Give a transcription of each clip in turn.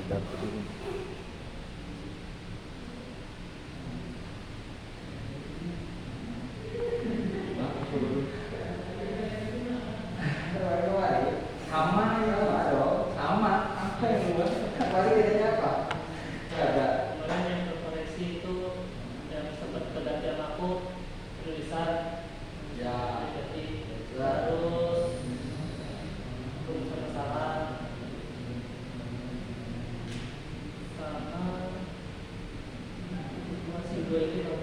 Sama ya, dong. Sama. Apa yang buat? Paling bedanya apa? Ada. Kemarin yang terkoreksi itu yang sempat kegantian aku tulisan Ya. jadi terus salah sama masih dua itu loh.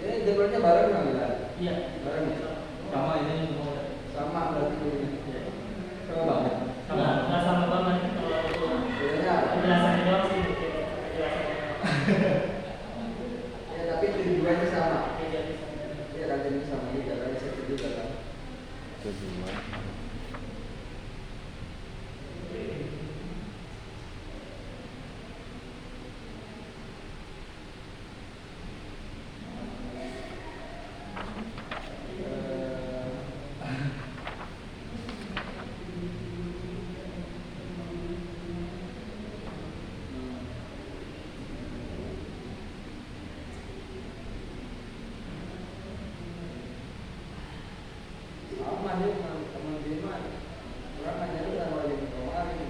Ini jadwalnya bareng nggak Bilal? Iya Bareng. Sama ini semua. Sama berarti. Sama banget. nggak sama banget kalau itu Bedanya apa? penjelasannya doang sih penjelasannya Ya tapi tujuannya sama. jadi Ya rancangannya sama juga kan satu juga kan. Kedua. Sama dia teman dia mah. Orang nanya lu sama yang kemarin.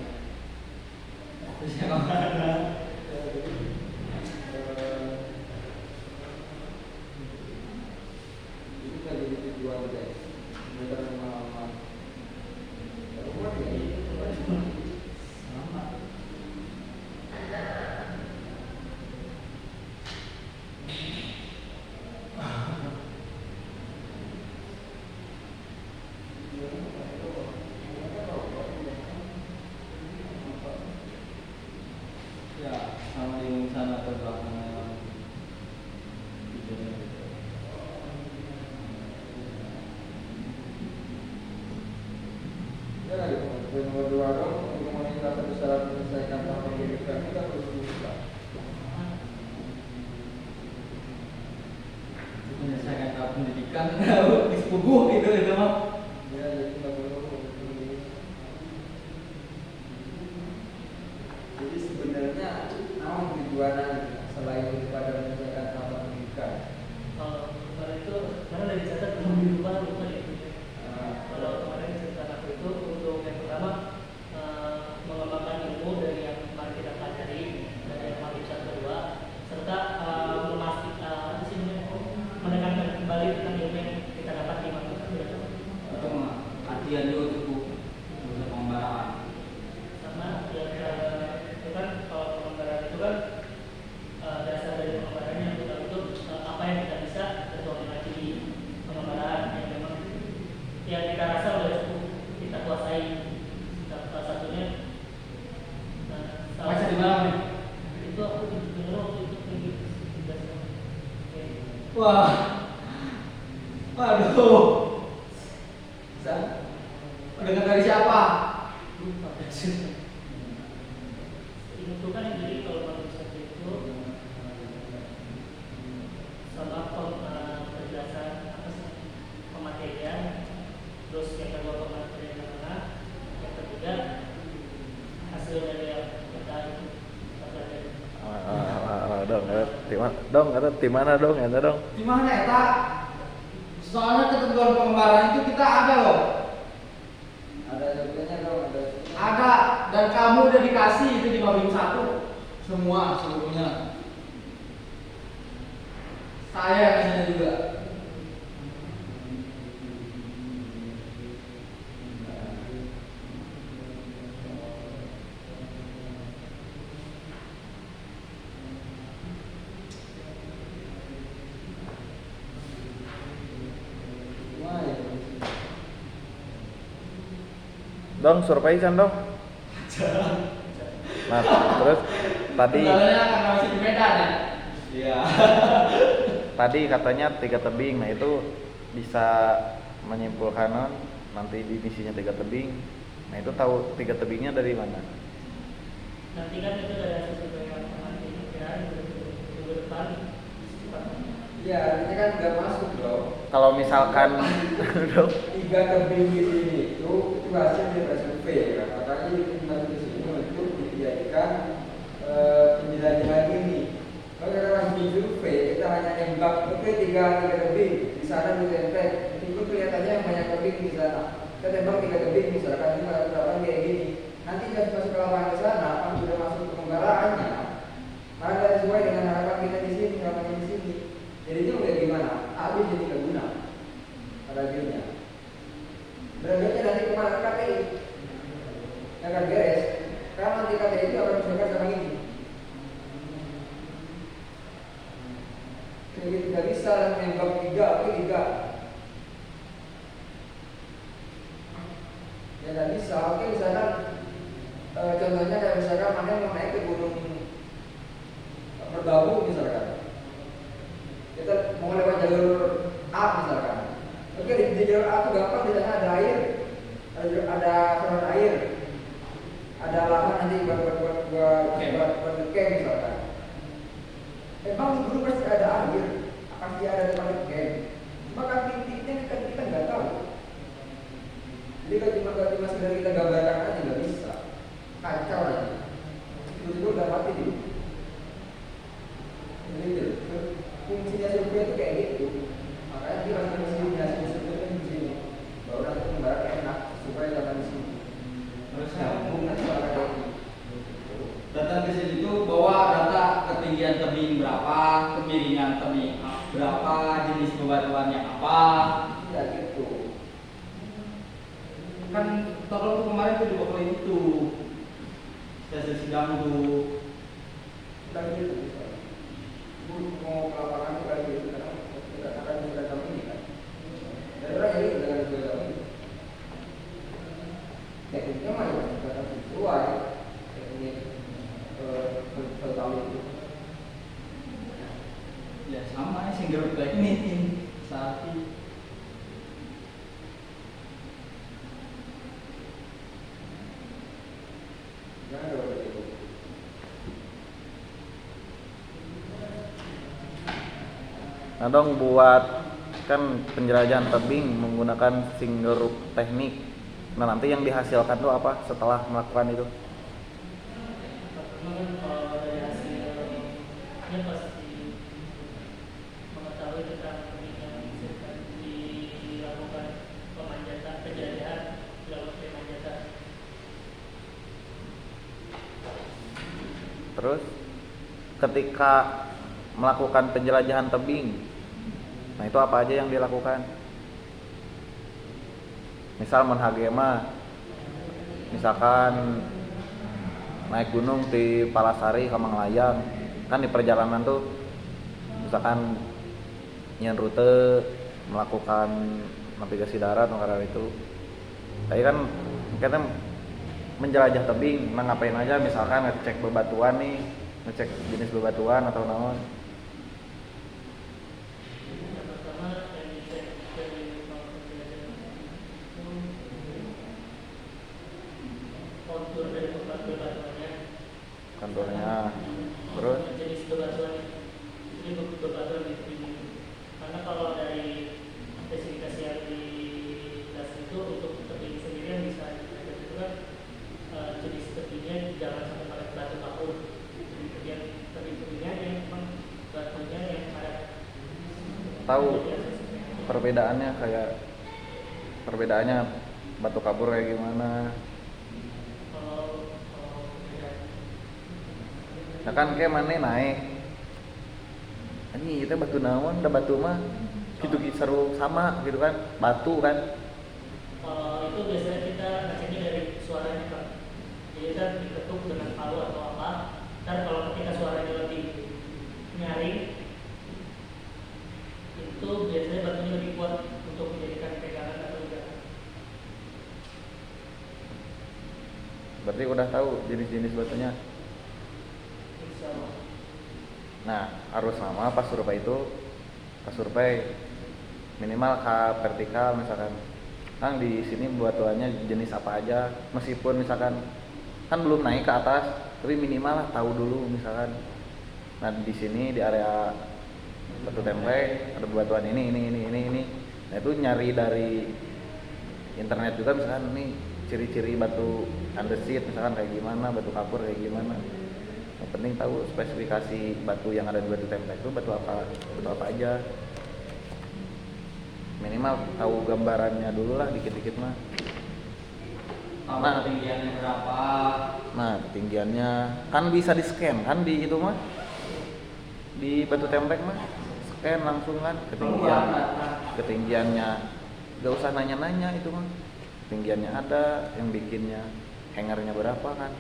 Ini kan jadi tujuan deh. Bener sama rumah ya itu kan sama. Ya, sama di sana ke belakang. Ya lagi nomor dua dong untuk meminta satu syarat menyelesaikan tahap pendidikan kita harus buka. Menyelesaikan tahap pendidikan di sepupu itu mah. Ya jadi nggak perlu. Jadi sebenarnya namun tujuannya selain daripada menyelesaikan tahap pendidikan. kalau kemarin itu mana dari catat belum dirubah lupa ya. Kalau kemarin cerita aku itu untuk yang pertama mengembangkan ilmu dari yang kemarin kita pelajari dari yang matematika kedua serta memastikan apa sih namanya menekankan kembali tentang ilmu yang kita dapat di matematika Itu mah latihan dulu cukup untuk pengembaraan. sama yang itu kan kalau pengembaraan itu kan dasar dari pengembaraan yang kita itu apa yang kita bisa tertuang lagi di pengembaraan yang memang yang kita rasa udah cukup kita kuasai. Salah satunya Baca di mana nih? itu aku dengar waktu itu di Wah. Waduh. Dengar dari siapa? lupa itu kan yang jadi kalau manusia itu sama penjelasan apa sih pematerian terus yang kedua pematerian mana yang ketiga hasil dari yang kita pelajari. Dong, ada di mana dong? Ada dong. Di mana eta? Soalnya ketentuan pengembaraan itu kita ada loh. Ada sebetulnya dong ada. Ada dan kamu udah dikasih itu di Mabim 1 semua seluruhnya. Saya yang kasihnya juga. Wah, ya. Dong, survei kan dong. Nah, terus tadi Kendalanya karena masih di Medan ya. Iya. tadi katanya 3 tebing. Nah, itu bisa menyimpulkan nanti di misinya 3 tebing. Nah, itu tahu 3 tebingnya dari mana? Nanti kan itu dari hasil survei yang nanti pikiran minggu depan Iya, artinya kan nggak masuk dong. Kalau misalkan dong, 3 tebing di sini itu hasil dari survei kan. Makanya dikirimkan ke sini menyaksikan penjelajahan ini. Kalau kita langsung survei, kita hanya nembak oke tiga tebing di sana dulu tembak, itu kelihatannya yang banyak tebing di sana. Kita tembak 3 tebing misalkan ini ada kayak gini. Nanti pas masuk ke lapangan di sana, kan sudah masuk ke penggaraannya. Maka tidak sesuai dengan harapan kita di sini, harapannya di sini. Jadi itu kayak gimana? Habis jadi tidak guna pada akhirnya. Berarti nanti kemana ke KPI? Akan beres. Karena nanti KPI itu akan misalkan sama ini. Jadi tidak bisa menembak 3, oke 3. Ya tidak bisa. Oke misalkan contohnya kayak misalkan mana mau naik ke gunung Merbabu misalkan, kita mau lewat jalur A misalkan. Oke di jalur A itu gampang, di sana ada air, ada saluran air, ada lahan nanti buat ngecamp misalkan. Emang dulu pasti ada air, pasti ada tempat ngecamp. Cuma kan titiknya kita nggak tahu. Jadi kalau cuma sekedar kita gambarkan aja nggak bisa, kacau aja. Tiba-tiba udah mati di. Jadi fungsinya survei itu kayak gitu. Makanya dia masuk di sini, hasil survei itu di sini. Baru nanti pembarat enak supaya datang di sini. Terus Nyambung nanti soal KPI. datang ke sini itu bawa data ketinggian tebing berapa, kemiringan tebing berapa, jenis bebatuannya apa. Ya gitu. Kan tolong tuh kemarin tuh juga kalau itu stasiun Sidangdu. Udah gitu bisa. Mau ke lapangan itu kayak gitu karena kita akan mendatam ini kan. Dan orang jadi dengan mendatam ini. Tekniknya mah ya mendatam sesuai teknik tahu itu. Ya sama ya single teknik saat ini. Jangan ada begitu. Nah dong buat kan penjelajahan tebing menggunakan single root teknik. Nah nanti yang dihasilkan tuh apa setelah melakukan itu? Pertama kan kalau dari hasilnya pasti mengetahui tentang yang dilakukan pemanjatan penjelajahan dilakukan pemanjatan. Terus ketika melakukan penjelajahan tebing, nah itu apa aja yang dilakukan? Misal menhagema, misalkan naik gunung di Palasari ke Manglayang, kan di perjalanan tuh misalkan nyen rute melakukan navigasi darat mengarah itu. Tapi kan kita menjelajah tebing, nah ngapain aja misalkan ngecek bebatuan nih, ngecek jenis bebatuan atau naon. Yang pertama yang dicek dari penjelajahan itu kontur dari bebatuannya. Konturnya, terus Jenis bebatuan ini bebatuan di tebing. Karena kalau dari spesifikasi yang di das itu untuk tebing sendiri yang bisa dilihat itu kan jenis tebingnya jangan sampai pada batu kapur. Tebing-tebingnya yang memang batunya yang ada. tahu perbedaannya batu kapur kayak gimana. Nah kan kayak mana naik ini kita batu naon, udah batu mah gitu seru sama gitu kan, batu kan. Itu biasanya kita ngeceknya dari suaranya kan. Jadi kita diketuk dengan palu atau apa. Ntar kalau ketika suaranya lebih nyaring, itu biasanya batunya lebih kuat untuk menjadikan pegangan atau tidak. Berarti udah tahu jenis-jenis batunya. Insya Allah. Nah arus nama pas survei minimal ke vertikal misalkan. Kan di sini batuannya jenis apa aja, meskipun misalkan kan belum naik ke atas, tapi minimal lah tahu dulu misalkan. Nah di sini di area batu tempe ada batuan ini. Nah itu nyari dari internet juga misalkan nih ciri-ciri batu andesit misalkan kayak gimana, batu kapur kayak gimana. Yang penting tahu spesifikasi batu yang ada di batu template itu batu apa aja. Minimal tahu gambarannya dulu lah dikit-dikit mah. Tahu Nah. ketinggiannya berapa? Nah, ketinggiannya kan bisa di-scan kan di itu mah. Di batu template mah scan langsung kan ketinggiannya. Gak usah nanya-nanya itu mah. Ketinggiannya ada, yang bikinnya hangernya berapa kan.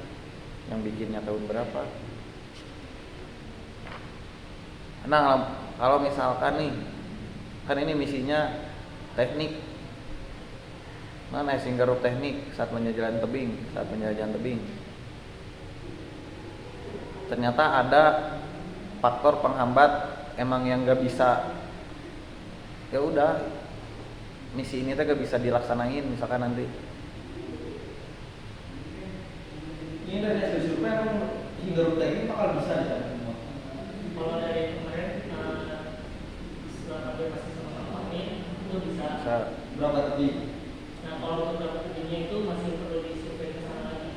Yang bikinnya tahun berapa. Nah, kalau misalkan nih kan ini misinya teknik. Mana Singgarup teknik saat menjelajah tebing. Ternyata ada faktor penghambat emang yang gak bisa. Ya udah, misi ini tuh gak bisa dilaksanain misalkan nanti. Ini dari hasil survei emang hingga rute ini bakal bisa di sana semua. Kalau dari kemarin setelah kami masih sama kami itu bisa. Berapa tebing? Nah kalau untuk berapa tebingnya itu masih perlu disurvei ke sana lagi.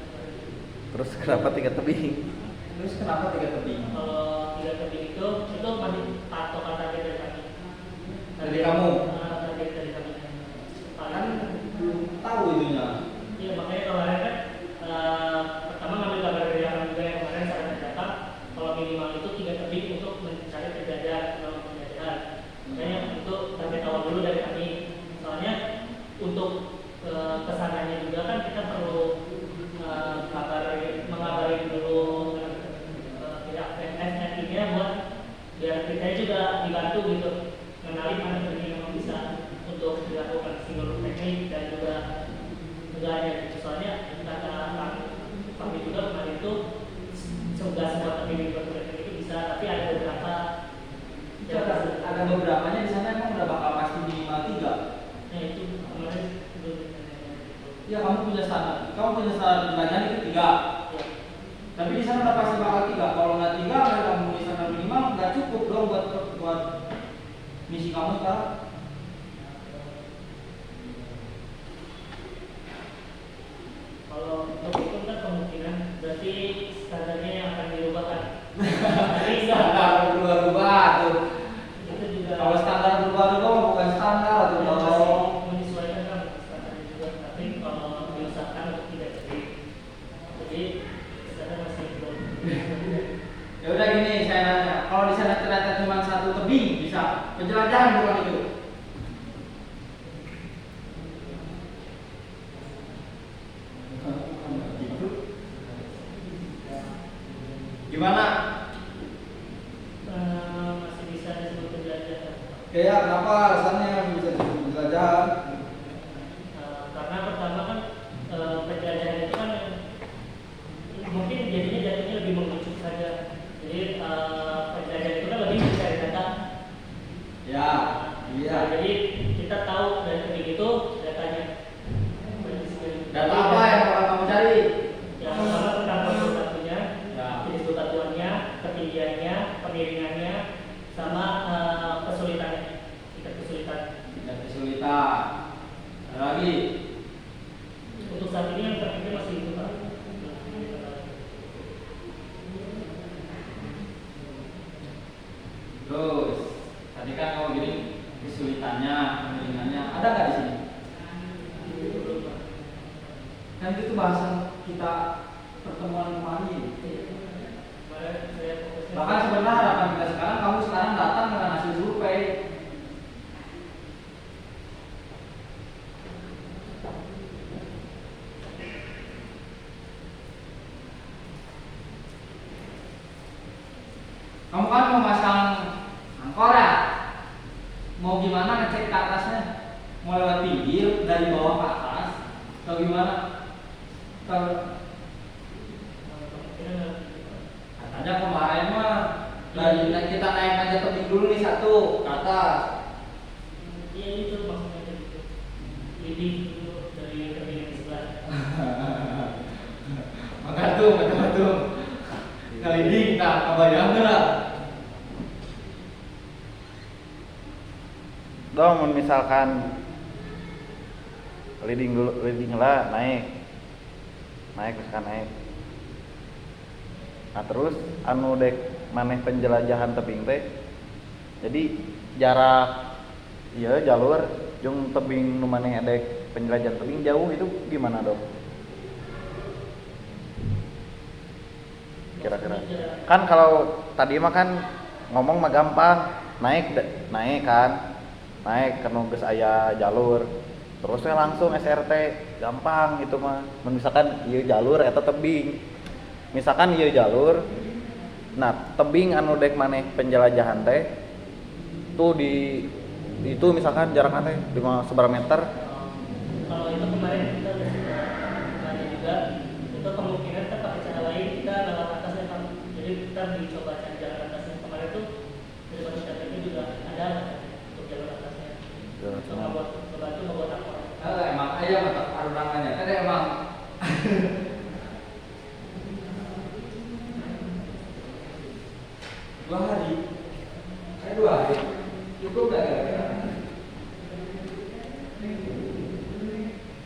Terus kenapa 3 tebing? Terus kenapa 3 tebing? Kalau 3 tebing itu masih patokan target dari kami. Dari kamu? Target dari kami. Kan belum tahu itunya. Iya makanya kemarin kan pertama ngambil gambar dari kami juga yang kemarin saat data kalau minimal itu 3 tebing untuk mencari penjajahan atau penjajahan. Makanya untuk target awal dulu dari kami. Soalnya untuk kesananya juga kan kita perlu mengabari dulu pihak FNI-nya buat biar kita juga dibantu gitu mengenali mana tebing yang bisa untuk dilakukan single teknik dan juga enggaknya gitu. Soalnya kata kami juga kemarin itu semoga semua tebing di batu teknik itu bisa, tapi ada beberapa Ada beberapanya di sana emang udah bakal pasti minimal 3. Nah itu kemarin belum ditanya gitu. Ya kamu punya standar jelajah itu 3. Ya. Tapi di sana udah pasti bakal 3. Kalau nggak 3, kalau kamu di standar minimal nggak cukup dong buat misi kamu sekarang. Kalau untuk itu kan kemungkinan berarti standarnya yang akan dirubah kan. Jadi Standar berubah-ubah tuh. itu juga Kalau standar berubah-ubah bukan standar tuh ya, dong. masih menyesuaikan kan standarnya juga. Tapi kalau diusahakan untuk tidak jadi, standar masih belum. Ya udah gini, saya nanya, kalau di sana ternyata cuma 1 tebing bisa penjelajahan bukan itu? Gimana? Masih bisa disebut penjelajahan. Kayak kenapa alasannya bisa disebut penjelajahan? Karena pertama kan penjelajahan itu kan mungkin jadinya lebih mengerucut saja. Jadi penjelajahan itu kan lebih mencari data. Ya, iya. Jadi kita tahu dari tebing itu datanya. Data apa yang bakal kamu cari? Yang pertama tentang kontur batunya, Ya. jenis bebatuannya, ketinggiannya, kemiringannya, sama kesulitannya, tingkat kesulitan. Tidak kesulitan. Ada lagi? Untuk saat ini yang terpikir masih itu Pak. Terus, tadi kan kamu bilang kesulitannya, kemiringannya, ada nggak di sini? Kan itu tuh bahasan kita pertemuan kemarin. Kemarin saya fokusnya. Bahkan sebenarnya harapan kita sekarang, kamu sekarang datang dengan hasil survei. Kamu kan mau masang angkor ya? Mau gimana ngecek ke atasnya? Mau lewat pinggir dari bawah ke atas? Atau gimana? Kalau katanya kemarin mah dari kita naik aja tebing dulu nih 1 ke atas. Iya itu maksudnya gitu. Leading dulu dari tebing yang sebelah. Betul. Ngeliding, nah kebayang lah. Dong misalkan leading lah naik naik misalkan naik. Nah terus anu dek maneh penjelajahan tebing teh, jadi jarak iya jalur jeung tebing nu maneh dek penjelajahan tebing jauh itu gimana dong? Kira-kira kan kalau tadi mah kan ngomong mah gampang, naik kan, naik ke geus aya jalur, terusnya langsung SRT gampang itu mah. Misalkan ieu jalur eta tebing, misalkan ieu jalur, nah tebing anu dek maneh penjelajahan teh tuh di itu misalkan jaraknya teh di seberapa meter. Kalau itu kemarin kita udah nanya juga, itu kemungkinan kita pakai cara lain, kita lewat atasnya kan. Jadi kita dicoba cari jalan atasnya. Kemarin tuh dari manusia itu juga ada untuk jalur atasnya. Coba buat membantu membuat akor. Emang aja mata perundangannya kan emang 2 hari. Saya 2 hari. Cukup nggak kira-kira?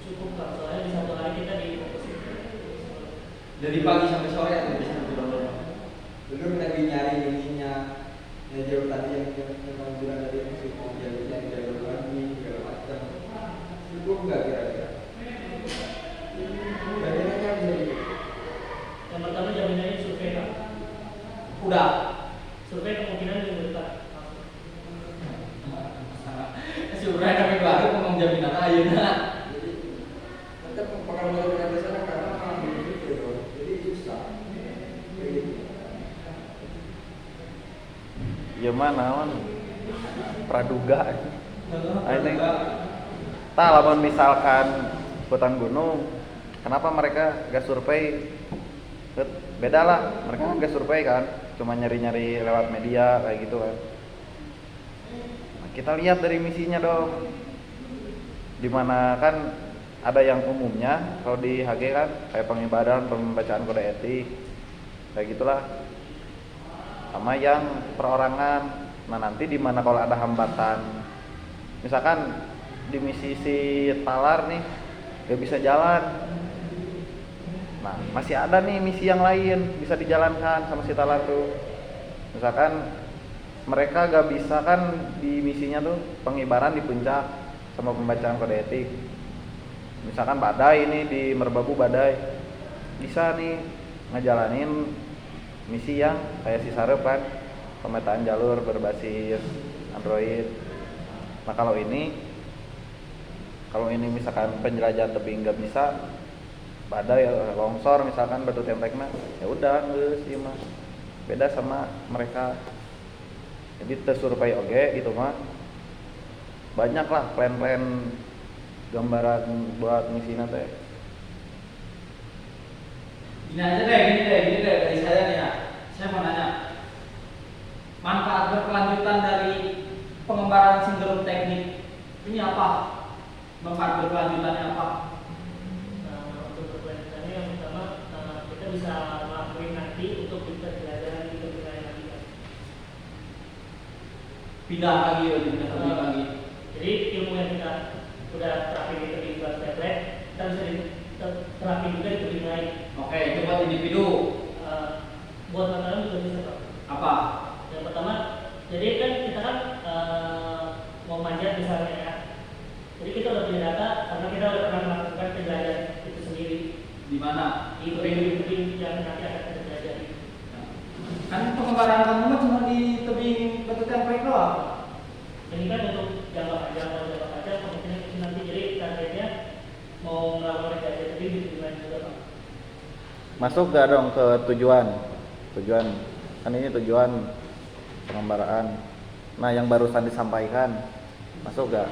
Cukup kan, soalnya di satu hari kita difokusin. dari pagi sampai sore atau bisa dulu. Belum lagi nyari ininya. Ya jauh tadi yang memang bilang tadi masih mau jalur lagi segala macam. Cukup nggak kira-kira? Jaminannya bisa gitu. Yang pertama jaminannya survei kan. Udah. Survei kemungkinan minggu depan. Survei kami baru ngomong jaminan ayeuna. Jadi tetap pengaruh dari sana karena memang begitu, jadi susah. Begitu. Ya mana man praduga ini tah lamun misalkan hutan gunung kenapa mereka gak survei beda lah, mereka kan gak survei kan, cuma nyari-nyari lewat media kayak gitu kan. Nah, kita lihat dari misinya dong, dimana kan ada yang umumnya kalau di HG kan kayak pengibaran, pembacaan kode etik kayak gitulah, sama yang perorangan. Nah nanti di mana kalau ada hambatan, misalkan di misi si Talar nih gak bisa jalan, nah masih ada nih misi yang lain bisa dijalankan sama si Talar tuh. Misalkan mereka gak bisa kan di misinya tuh pengibaran di puncak sama pembacaan kode etik. Misalkan badai ini di Merbabu badai, bisa nih ngejalanin misi yang kayak si Sarep kan, pemetaan jalur berbasis Android. Nah kalau ini misalkan penjelajahan tebing nggak bisa, badai longsor misalkan batu tempeknya, ya udah geus ieu mah beda sama mereka. Jadi tersurvei oge gitu mah banyak lah plan-plan gambaran buat misi nanti. Gini deh dari saya nih ya. Saya mau nanya, manfaat berkelanjutan dari pengembaraan sindrom teknik ini apa? Manfaat berkelanjutannya apa? Untuk berkelanjutannya yang pertama kita bisa ngelakuin nanti untuk kita belajar di kemudian lagi kan. Pindah lagi. Jadi ilmu yang kita udah terapin di tebing buat tablet, kita bisa terapin juga di tebing lain. Oke, itu buat individu. Buat makanan juga bisa Pak. Apa? Yang pertama, jadi kan kita kan mau manjat misalnya ya. Jadi kita udah punya data karena kita udah pernah melakukan penjelajahan itu sendiri. Di mana? Di tebing-tebing yang nanti akan kita pelajari. Kan pengembaraan kamu mah cuma di tebing batu template doang. Ini kan untuk jangka panjang kemungkinan itu nanti jadi targetnya mau melakukan penjelajahan tebing di tebing lain juga Pak. Masuk gak dong ke tujuan kan ini tujuan pengembaraan. Nah yang barusan disampaikan masuk gak?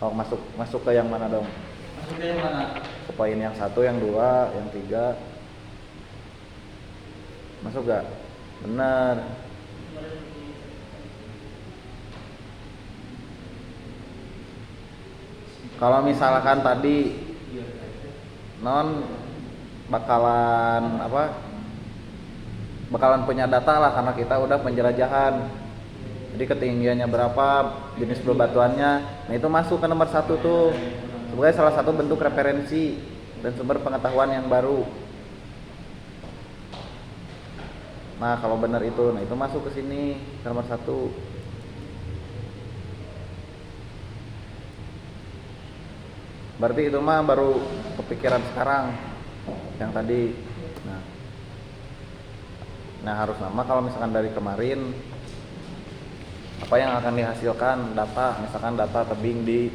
Oh masuk ke yang mana dong? Maksudnya yang mana? Ke poin yang 1, yang 2, yang 3 masuk gak? Bener. Kalau misalkan tadi non bakalan punya data lah karena kita udah penjelajahan. Jadi ketinggiannya berapa, jenis bebatuannya. Nah itu masuk ke nomor 1 tuh sebagai salah satu bentuk referensi. dan sumber pengetahuan yang baru. Nah kalau benar itu, nah itu masuk ke sini nomor 1. Berarti itu mah baru kepikiran sekarang yang tadi. Nah harus nama kalau misalkan dari kemarin apa yang akan dihasilkan data, misalkan data tebing di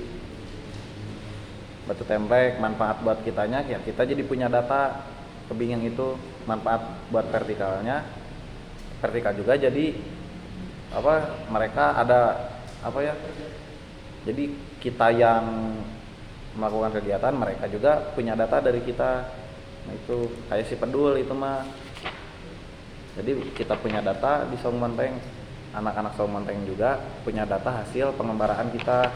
Batu Templek, manfaat buat kitanya, ya kita jadi punya data tebing yang itu, manfaat buat vertikalnya, vertikal juga jadi apa mereka ada apa ya, jadi kita yang melakukan kegiatan mereka juga punya data dari kita. Nah itu kayak si Pedul itu mah, jadi kita punya data di Saung Menteng, anak-anak Saung Menteng juga punya data hasil pengembaraan kita.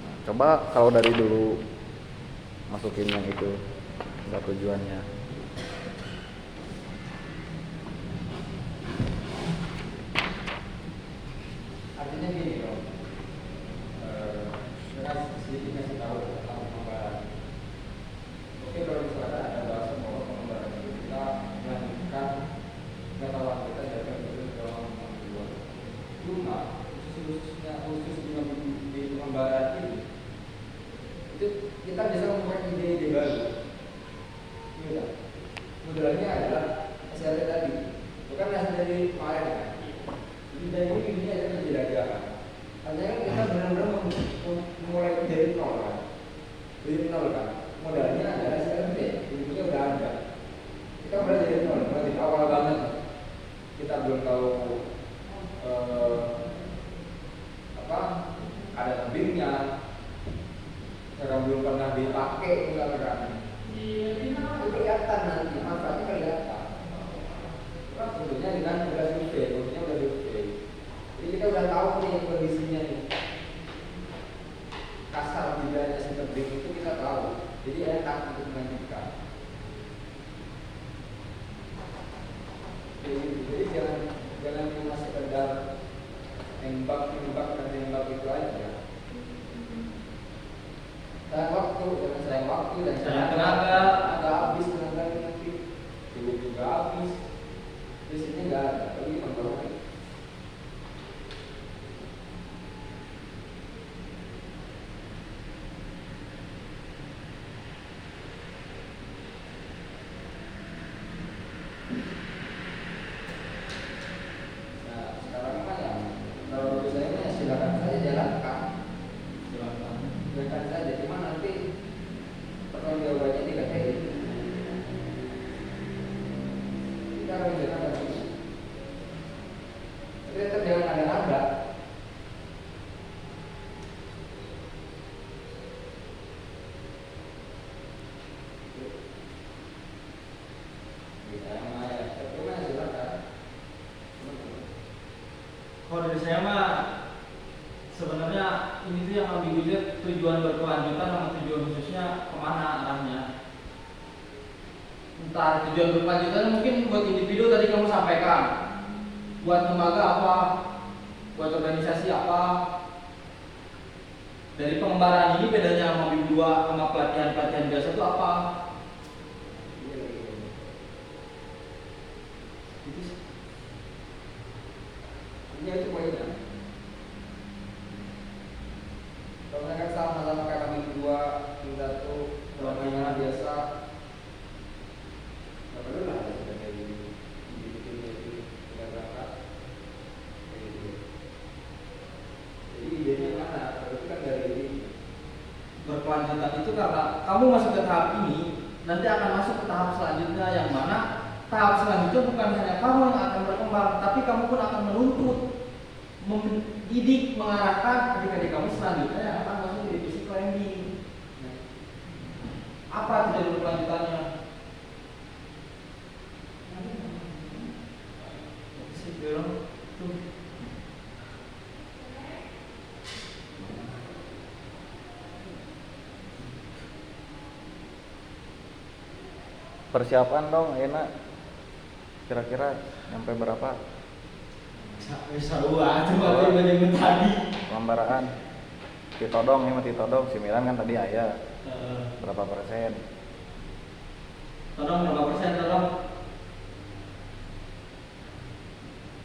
Nah, coba kalau dari dulu masukin yang itu, enggak tujuannya. Artinya gini dong, sedikit ngasih tahu tentang pengembaraan. Oke, kalau misalnya ada bahasa bahwa pengembaraan itu kita melanjutkan pengetahuan kita dari dalam kedua. Cuma khusus di pengembaraan ini itu kita bisa membuat ide-ide baru. Iya, modelnya adalah hasilnya tadi, bukan hasil dari kemarin kan. Ide ini adalah menjelajakan. Artinya kita benar-benar mulai dari nol kan, dari nol kan. Modalnya adalah CMT, bentuknya udah ada. Kita mulai dari nol, mulai dari awal banget. Kita belum tahu apa ada tebingnya, sekarang belum pernah dipakai misalkan. Itu kelihatan nanti, manfaatnya kelihatan. Kan tentunya dengan udah survei, tentunya udah survei. Jadi kita udah tahu nih kondisinya nih. Kasar tidaknya si tebing itu kita tahu. Jadi enak untuk melanjutkan. Jadi jangan cuma sekedar nembak itu aja. Sayang waktu, dan Sayang tenaga. Ada habis tenaganya nanti, duit juga habis. Di sini nggak ada, tapi menurut silakan saja, cuma nanti pertanggungjawabannya tidak kayak gitu. Kita harus jalan lagi. Tapi tetap jangan ada-ada. Kalau dari saya mah sebenarnya ini tuh yang ambigunya tujuan berkelanjutan sama tujuan khususnya kemana arahnya. Entah tujuan berkelanjutan mungkin buat individu tadi kamu sampaikan, buat lembaga apa, buat organisasi apa. Dari pengembaraan ini bedanya sama BIM 2 sama pelatihan biasa itu apa? Ini itu poinnya. Kalau mereka sama-sama kayak kami dua, kita tuh pelatihan biasa, nggak perlu lah ada sudah kayak gini, kita berangkat kayak gitu. Jadi idenya mana? Itu kan dari ini. Berkelanjutan itu karena kamu masuk ke tahap ini, nanti akan masuk ke tahap selanjutnya yang mana tahap selanjutnya bukan hanya kamu yang akan berkembang, tapi kamu pun akan menuntut, mendidik, mengarahkan adik-adik kamu selanjutnya yang akan masuk di divisi climbing. Apa tidak berkelanjutannya? Persiapan dong, enak. Kira-kira nyampe berapa? Sarua, cuma banyak tadi. Pengembaraan. Titodong, ini mah Titodong, si Milan kan tadi ayah. berapa persen. Tolong berapa persen tolong?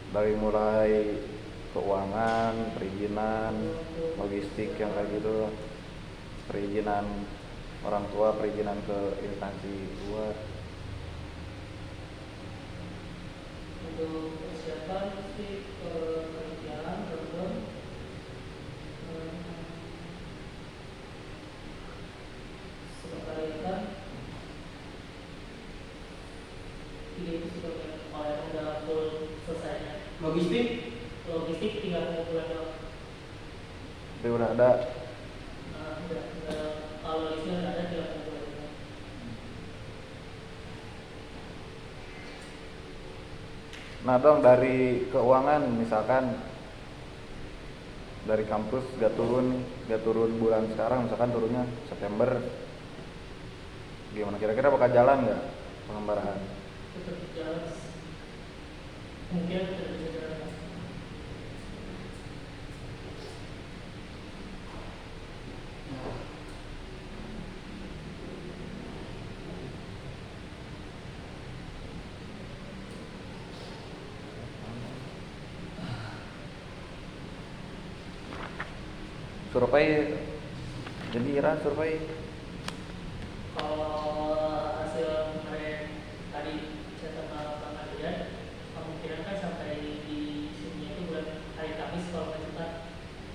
Dari mulai keuangan, perizinan, logistik yang kayak gitu, perizinan orang tua, perizinan ke instansi luar. Untuk persiapan sih kerjaan program sekretariatan itu sudah oleh udah full selesainya. Logistik tinggal pengumpulan doang. Tapi udah ada. Udah kalau listnya udah ada tinggal pengumpulan doang. Nah dong, dari keuangan misalkan dari kampus gak turun bulan sekarang, misalkan turunnya September, gimana kira-kira bakal jalan nggak pengembaraan? Tetap jalan, mungkin tidak bisa jalan. Survei, jadi Ira survei Kalau hasil kemarin tadi saya sama Bang Adrian, kemungkinan kan sampai di sini itu bulan hari Kamis kalau nggak cepat.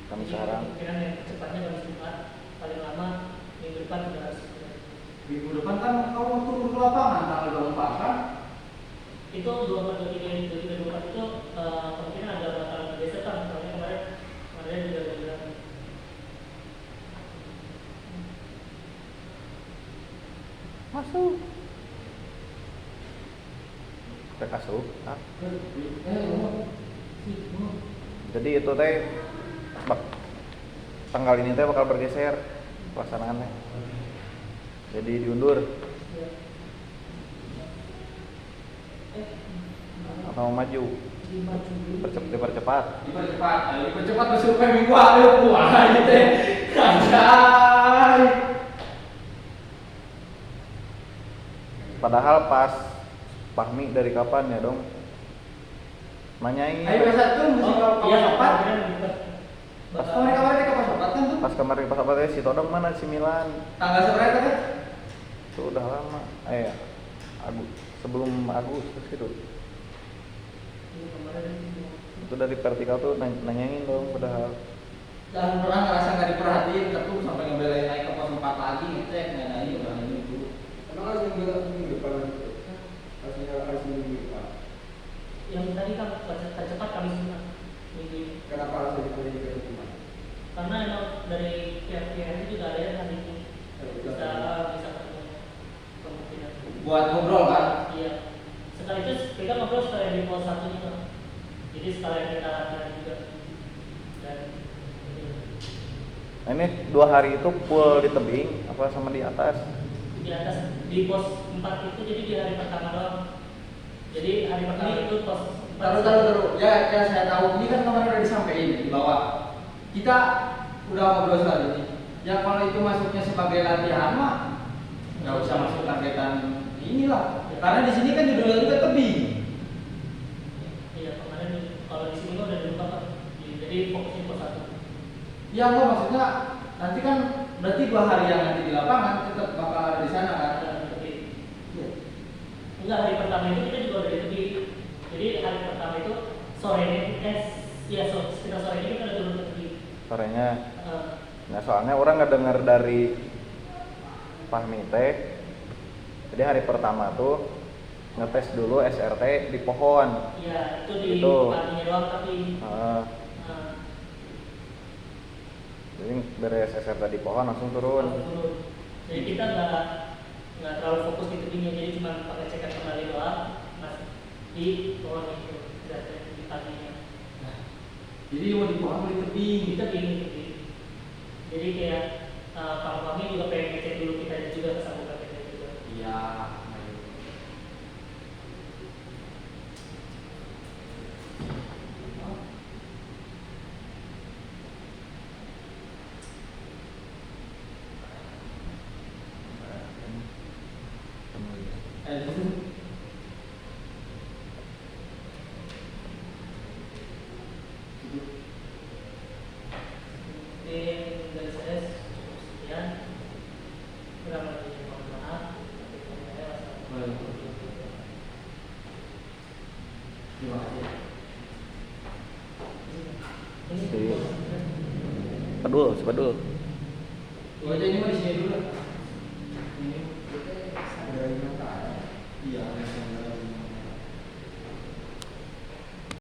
kami Jadi sekarang kemungkinan yang cepatnya Kamis Jumat, paling lama minggu depan sudah harus selesai. Minggu depan kan kamu turun ke lapangan tanggal 24 kan? Itu 24, 23, 24 itu kemungkinan agak bakalan bergeser kan, soalnya kemarin juga ada bilang. masuk. Kita masuk. Ah. Jadi itu teh tanggal ini teh bakal bergeser pelaksanaannya. Jadi diundur atau maju? Dipercepat. Dipercepat bersurvei minggu lalu wah gitu. Anjay. Padahal pas Fahmi dari kapan ya dong? Nanyain. Ayo besok tuh mesti Iya, kapan? Pas Kemarin ke Pasopat kan tuh. Pas kemarin pas apa si Todong mana si Milan? Tanggal seberapa kan? Itu udah lama. Sebelum Agustus gitu. Itu dari vertikal tuh nanyain dong padahal. Dan orang ngerasa nggak diperhatiin, ketum sampai ngebelain naik ke pos 4 lagi ngecek nggak ini orang ini dulu. Emang harus minggu depan gitu? Harus minggu depan. Yang tadi kan tercepat Kamis Jumat minggu ini. Kenapa harus jadi ke hukuman? Karena emang dari pihak-pihak itu juga ada yang hari ini bisa ketemu kemungkinan. Buat ngobrol kan? Iya. Sekaligus kita ngobrol sekalian di pos 1 juga. Jadi sekalian kita latihan juga. Dan Nah, ini 2 hari itu full di tebing apa sama di atas? di atas di pos 4 itu jadi di hari pertama doang. Jadi hari pertama itu pos 4. Taruh. Ya saya tahu ini kan kemarin udah disampaikan di bawah. Kita udah ngobrol soal ini. Ya kalau itu masuknya sebagai latihan mah nggak usah masuk targetan inilah. Karena di sini kan judulnya juga tebing. Iya, kemarin kalau di sini udah dibuka Pak. Jadi fokusnya pos 1. Ya enggak maksudnya nanti kan berarti 2 hari yang nanti di lapangan tetap bakal ada di sana kan? Iya. Enggak, hari pertama itu kita juga udah di tepi. Jadi hari pertama itu sore sekitar sore ini kita udah turun ke tepi. Sorenya. Nah, soalnya orang nggak dengar dari Fahmi teh. Jadi hari pertama tuh ngetes dulu SRT di pohon. Iya, itu di Itu. paginya doang tapi Jadi beres SRT di pohon langsung turun. Jadi kita nggak terlalu fokus di tepinya, jadi cuma pakai cekan kembali doang, mas di pohon itu di paginya. Nah, jadi mau di pohon di tebing. Di tebing. Jadi kayak kalau kami juga pengen ngecek dulu kita juga kesanggupan kita juga. Iya. Mungkin dari saya cukup sekian. Kurang lebihnya mohon maaf. Terima kasih. Ini Oke. Padul. Gua aja ini mah di sini dulu. Ini. Ada yang Iya.